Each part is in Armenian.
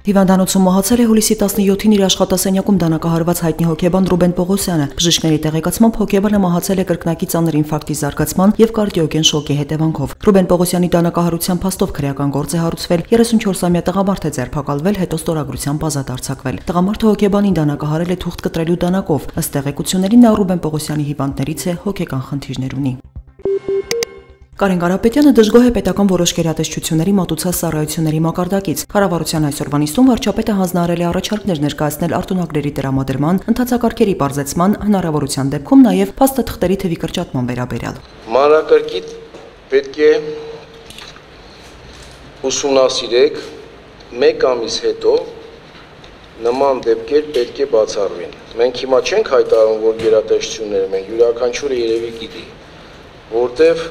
Հիվանդանոցում մահացել է հուլիսի 17-ին իր աշխատասենյակում դանակահարված հայտնի հոգեբան Ռուբեն Պողոսյանը։ Բժիշկների տեղեկացմամբ հոգեբանը մահացել է կրկնակի ծանր ինֆարկտի զարգացման եւ կարդիոգեն շոկի հետևանքով։ Ռուբեն Պողոսյանի դանակահարության փաստով քրեական գործ է հարուցվել, 34-ամյա տղամարդ է ձերբակալվել, հետո ստորագրությամբ ազատ արձակվել։ Տղամարդը հոգեբանին դանակահարել է թուղթ կտրելու դանակով։ Ըստ տեղեկությունների նա Ռուբեն Պողոսյանի հիվանդներից է, հոգեկան խնդիրներ ունի։ Կարեն Կարապետյանը դժգոհ է պետական որոշ գերատեսչությունների մատուցած ծառայությունների մակարդակից։ Կառավարության այսօրվա նիստում վարչապետը հանձնարարել է առաջարկներ ներկայացնել արտոնագրերի տրամադրման, ընթացակարգերի բարձրացման, հնարավորության դեպքում նաև փաստաթղթերի թվի կրճատման վերաբերյալ։ Մանրակրկիտ պետք է ուսումնասիրեք, 1 ամիս հետո նման դեպքեր պետք է բացառվին։ Մենք հիմա չենք հայտարարում, որ գերատեսչությունները մենք յուրաքանչյուրը երևի գիտի, որտեղ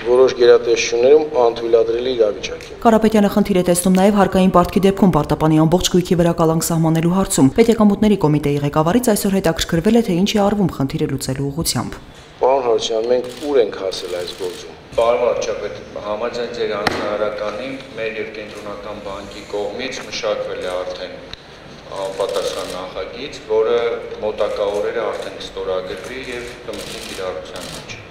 որոշ գերատեսչություններում անթույլատրելի իրավիճակ է։ Կարապետյանը խնդիր է տեսնում նաև հարկային պարտքի դեպքում պարտապանի ամբողջ գույքի վրա կալանք սահմանելու հարցում։ Պետեկամուտների կոմիտեի ղեկավարից այսօր հետաքրքրվել է, թե ինչ է արվում խնդիրը լուծելու ուղղությամբ։ Պարոն Հարությունյան, մենք ուր ենք հասել այս գործում։ Պարոն վարչապետ, համաձայն ձեր հանձնարարականին մեր եւ Կենտրոնական բանկի կողմից մշակվել է արդեն պատասխան նախագիծ, որը մոտակա օրերը արդեն կստորագրվի եւ կմտնի կիրառության մեջ։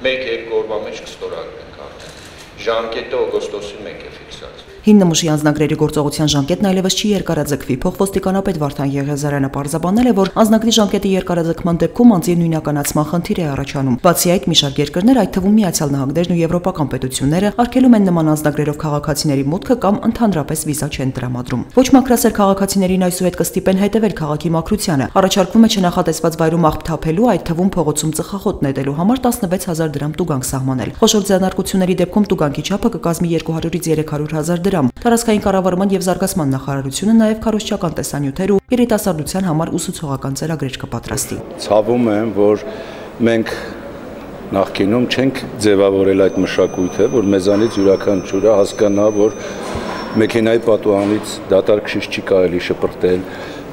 1-2 օրվա մեջ կստորագրենք արդեն։ Ժամկետը օգոստոսի 1-ը ֆիքսած։ Հիմնմուշի անձնագրերի գործողության ժամկետն այլևս չի երկարաձգվի։ Փոխոստիկանապետ Վարդան Եղիազարյանը պարզաբանել է, որ անձնագրի ժամկետի երկարաձգման դեպքում անձի նույնականացման խնդիր է առաջանում։ Բացի այդ, մի շարք երկրներ, այդ թվում Միացյալ Նահանգներն ու եվրոպական պետությունները, արգելում են նման անձնագրերով քաղաքացիների մուտքը կամ ընդհանրապես վիզա չեն տրամադրում։ Ոչ մաքրասեր քաղաքացիներին այսուհետ կստիպեն հետևել քաղաքի մաքրությանը։ Առաջարկվում է չնախատեսված վայրում աղբ թափելու, այդ թվում փողոցում ծխախոտ նետելու համար 16000 դրամ տուգանք սահմանել։ Խոշոր ձեռնարկությունների դեպքում տուգանքի չափը կկազմի 200-ից 300 000 դրամ։ Տարածքային կառավարման եւ զարգացման նախարարությունը նաեւ քարոզչական տեսանյութեր ու երիտասարդության համար ուսուցողական ծրագրեր կպատրաստի։ Ցավում եմ, որ մենք նախկինում չենք ձևավորել այդ մշակույթը, որ մեզանից յուրաքանչյուրը հասկանա, որ մեքենայի պատուհանից դատարկ չի կարելի շպրտել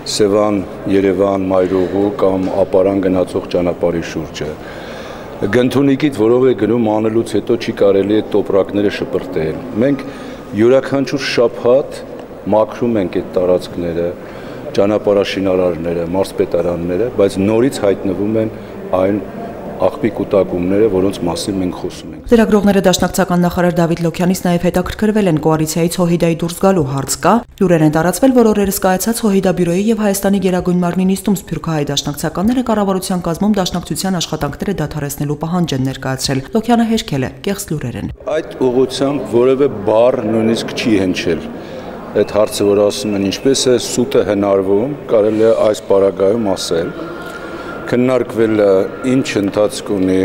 Սևան, Երևան, Մայրուղու կամ Ապարան գնացող ճանապարհի շուրջը։ Գնթունիկից որով է գնում անելուց հետո չի կարելի այդ տոպրակները շպրտել։ Մենք յուրաքանչյուր շաբաթ մաքրում ենք այդ տարածքները, ճանապարհաշինարարները, մարզպետարանները, բայց նորից հայտնվում են այն աղբի կուտակումները, որոնց մասին մենք խոսում ենք։ Ծրագրողները դաշնակցական նախարար Դավիթ Լոքյանից նաև հետաքրքրվել են կոալիցիայից Հոհիդայի դուրս գալու հարց կա։ Լուրեր են տարածվել, որ օրերս կայացած Հոհիդա բյուրոյի եւ Հայաստանի Գերագույն մարմնի նիստում սփյուռքահայ դաշնակցականները կառավարության կազմում դաշնակցության աշխատանքները դադարեցնելու պահանջ են ներկայացրել։ Լոքյանը հերքել է, կեղծ լուրեր են։ Այդ ուղղությամբ որևէ բառ նույնիսկ չի հնչել։ Այդ հարցը, որ ասում են ինչպես է սուտը հնարվում, կարելի է այս պարագայում ասել։ Քննարկվել ինչ ընթացք ունի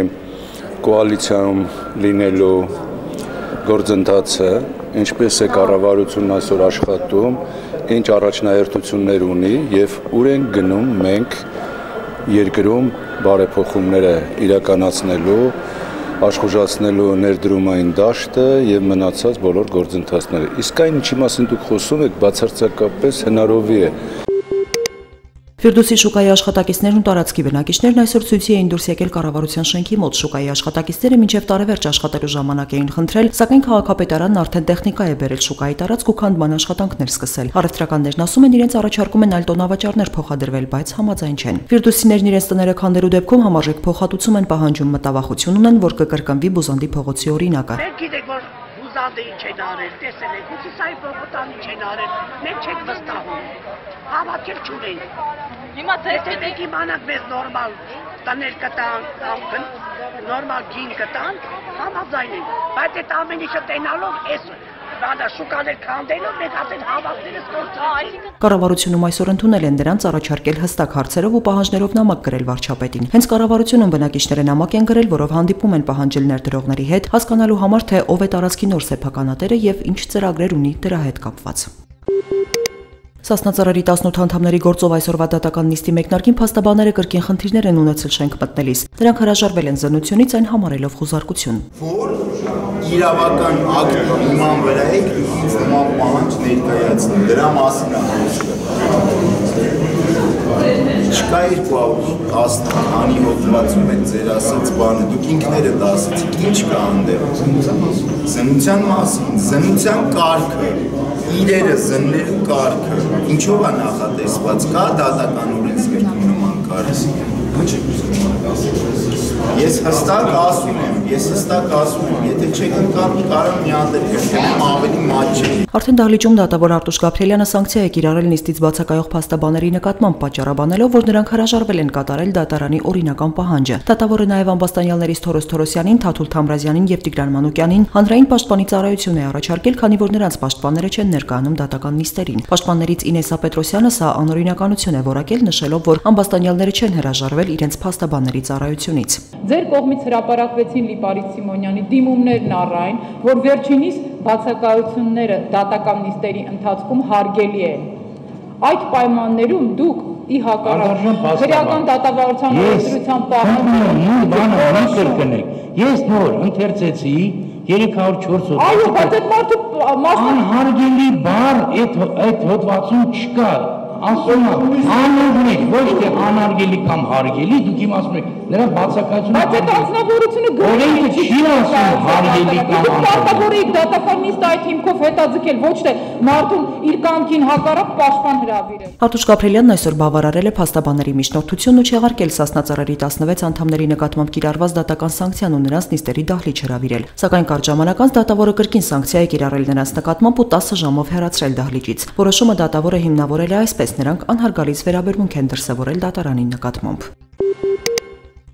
կոալիցիայում լինելու գործընթացը, ինչպես է կառավարությունն այսօր աշխատում, ինչ առաջնահերթություններ ունի եւ ուր են գնում մենք երկրում բարեփոխումները իրականացնելու, աշխուժացնելու ներդրումային դաշտը եւ մնացած բոլոր գործընթացները։ Իսկ այն ինչի մասին դուք խոսում եք, բացարձակապես հնարովի է։ Ֆիրդուսի շուկայի աշխատակիցներն ու տարածքի բնակիչներն այսօր ցույցի էին դուրս եկել կառավարության շենքի մոտ։ Շուկայի աշխատակիցները մինչև տարեվերջ աշխատելու ժամանակ էին խնդրել, սակայն քաղաքապետարանն արդեն տեխնիկա է բերել շուկայի տարածք ու քանդման աշխատանքներ սկսել։ Առևտրականներն ասում են իրենց առաջարկում են այլ տոնավաճառներ փոխադրվել, բայց համաձայն չեն։ Ֆիրդուսիներն իրենց տները քանդելու դեպքում համարժեք փոխհատուցում են պահանջում, մտավախություն ունեն, որ կկրկնվի Բուզանդի փողոցի օրինակը։ Բուզանդը ինչ են արել, տեսել եք, Հուսիսայի փողոցան ինչ են արել, մենք չենք վստահում, հավատքեր չունենք։ Հիմա դեպի իմանանք մեզ նորմալ տներ կտան, նորմալ գին կտան, համաձայն ենք, բայց այդ ամեն ինչը տենալով էս շուկաներ քանդելով մենք ասեն հավաքներս կորցրեցին։ Կառավարությունում այսօր ընդունել են նրանց առաջարկել հստակ հարցերով ու պահանջներով նամակ գրել վարչապետին։ Հենց կառավարությունում բնակիչները նամակ են գրել, որով հանդիպում են պահանջել ներդրողների հետ, հասկանալու համար, թե ով է տարածքի նոր սեփականատերը եւ ինչ ծրագրեր ունի դրա հետ կապված։ Սասնածառերի 18 անդամների գործով այսօրվա դատական նիստի մեկնարկին փաստաբանները կրկին խնդիրներ են ունեցել շենք մտնելիս։ Նրանք հրաժարվել են զննությունից, այն համարելով խուզարկություն։ Որ իրավական ակտի հիման վրա եք ինձ նման պահանջ ներկայացնել, դրա մասին է խոսքը։ Չկա 210 քանի հոդվածում է ձեր ասած բանը, դուք ինքներդ ասացիք, ինչ կա այնտեղ։ Զննության մասին, զննության կարգը, իրերը, զննելու կարգը, ինչով է նախատեսված, կա դատական օրենսգրքում նման կարգ։ Ես հստակ ասում եմ, եթե չեք ընկալի, կարող մի հատ գրկեմ ավելի մատչելի։ Արդեն դահլիճում դատավոր Արտուշ Գաբրիելյանը սանկցիա է կիրառել նիստից բացակայող փաստաբաների նկատմամբ պատճառաբանելով, որ նրանք հրաժարվել են կատարել դատարանի օրինական պահանջը։ Դատավորը նաև ամբաստանյալներից Թորոս Թորոսյանին, Թաթուլ Թամրազյանին եւ Տիգրան Մանուկյանին հանրային պաշտպանի ծառայություն է առաջարկել, քանի որ նրանց պաշտպանները չեն ներկայանում դատական նիստերին։ Պաշտպաններից Ինեսա Պետրոսյանը սա անօրինականություն է որակել, նշելով, որ ամբաստանյալները չեն հրաժարվել իրենց փաստաբանների ծառայությունից։ Ձեր կողմից հրապարակվեցին Լիպարիտ Սիմոնյանի դիմումներն առայն, որ վերջինիս բացակայությունները դատական նիստերի ընթացքում հարգելի են։ Այդ պայմաններում դուք ի հակառակ քրեական դատավարության օրենսդրության պահանջը ես նոր ընթերցեցի 304 հոդված։ Այո, բայց այդ մարդու անհարգելի բառ այդ հոդվածում չկա։ Ասում եմ, անարգելի, ոչ թե անարգելի կամ հարգելի, դուք իմ ասում եք, նրա բացակայությունը։ Բայց այդ անձնավորությունը գրել չի ասում հարգելի կամ անարգելի։ Պարտավորիկ դատական նիստը այդ հիմքով հետաձգել, ոչ թե մարդուն իր կամքին հակառակ պաշտպան հրավիրել։ Արտուշ Գաբրիելյանն այսօր բավարարել է փաստաբաների միջնորդությունն ու չեղարկել Սասնա ծառերի 16 անդամների նկատմամբ կիրառված դատական սանկցիան ու նրանց նիստերի դահլիճ հրավիրել։ Սակայն կարճ ժամանակ անց դատավորը կրկին սանկցիա է կիրառել նրանց նկատմամբ ու 10 ժամով հեռացրել դահլիճից։ Որոշումը դատավորը հիմնավորել է այսպես. նրանք անհարգալից վերաբերմունք են դրսևորել դատարանի նկատմամբ։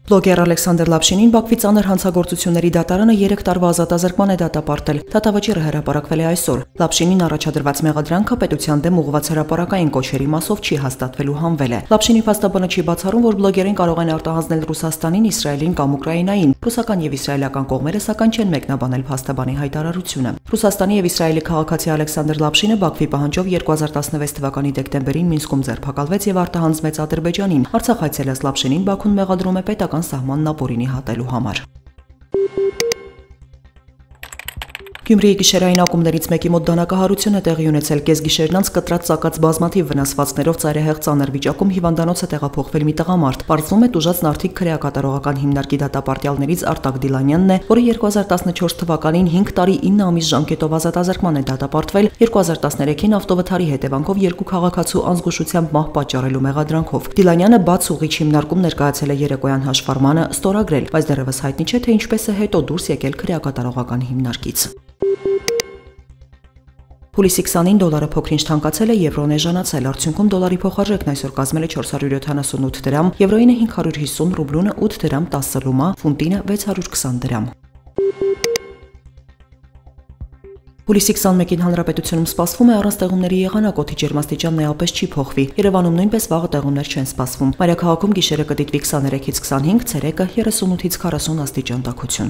Բլոգեր Ալեքսանդր Լապշինին Բաքվի ծանր հանցագործությունների դատարանը 3 տարվա ազատազրկման է դատապարտել։ Դատավճիռը հրապարակվել է այսօր։ Լապշինին առաջադրված մեղադրանքը պետության դեմ ուղղված հրապարակային կոչերի մասով չի հաստատվելու հանվել է։ Լապշինի փաստաբանը չի բացառում, որ բլոգերին կարող են արտահանձնել Ռուսաստանին, Իսրայելին կամ Ուկրաինային։ Ռուսական եւ իսրայելական կողմերը սակայն չեն մեկնաբանել փաստաբանի հայտարարությունը։ Ռուսաստանի եւ Իսրայելի քաղաքացի Ալեքսանդր Լապշինը Բաքվի պահանջով 2016 թվականի դեկտեմբերին Մինսկում ձերբակալվեց եւ արտահանձնվեց Ադրբեջանին։ Արցախ այցելած Լապշինին Բաքուն մեղադրում է պետական սահմանն ապօրինի հատելու համար։ Գյումրիի գիշերային ակումբներից մեկի մոտ դանակահարություն է տեղի ունեցել։ Կեսգիշերն անց կտրած ծակած բազմաթիվ վնասվածքներով ծայրահեղ ծանր վիճակում հիվանդանոց է տեղափոխվել մի տղամարդ։ Պարզվում է տուժած նարդիկ քրեակատարողական հիմնարկի դատապարտյալներից Արտակ Դիլանյանն է, որը 2014 թվականին 5 տարի 9 ամիս ժամկետով ազատազրկման է դատապարտվել 2013-ին ավտովթարի հետևանքով 2 քաղաքացու անզգուշությամբ մահ պատճառելու մեղադրանքով։ Դիլանյանը բաց ուղիչ հիմնարկում ներկայացել է երեկոյան հաշվառմանը ստորագրել, բայց դեռևս հայտնի չէ, թե ինչպես է հետո դուրս եկել քրեակատարողական հիմնարկից։ Հուլիսի 20-ին դոլարը փոքրինչ թանկացել է, եվրոն էժանացել, արդյունքում դոլարի փոխարժեքն այսօր կազմել է 478 դրամ, եվրոինը 550 ռուբլունը 8 դրամ 10 լումա, ֆունտինը 620 դրամ։ Հուլիսի 21-ին հանրապետությունում սպասվում է առանց տեղումների եղանակ, օդի ջերմաստիճանն էապես չի փոխվի։ Երևանում նույնպես վաղը տեղումներ չեն սպասվում։ Մայրաքաղաքում գիշերը կդիտվի 23-ից 25, ցերեկը 38-ից 40 աստիճան տաքություն։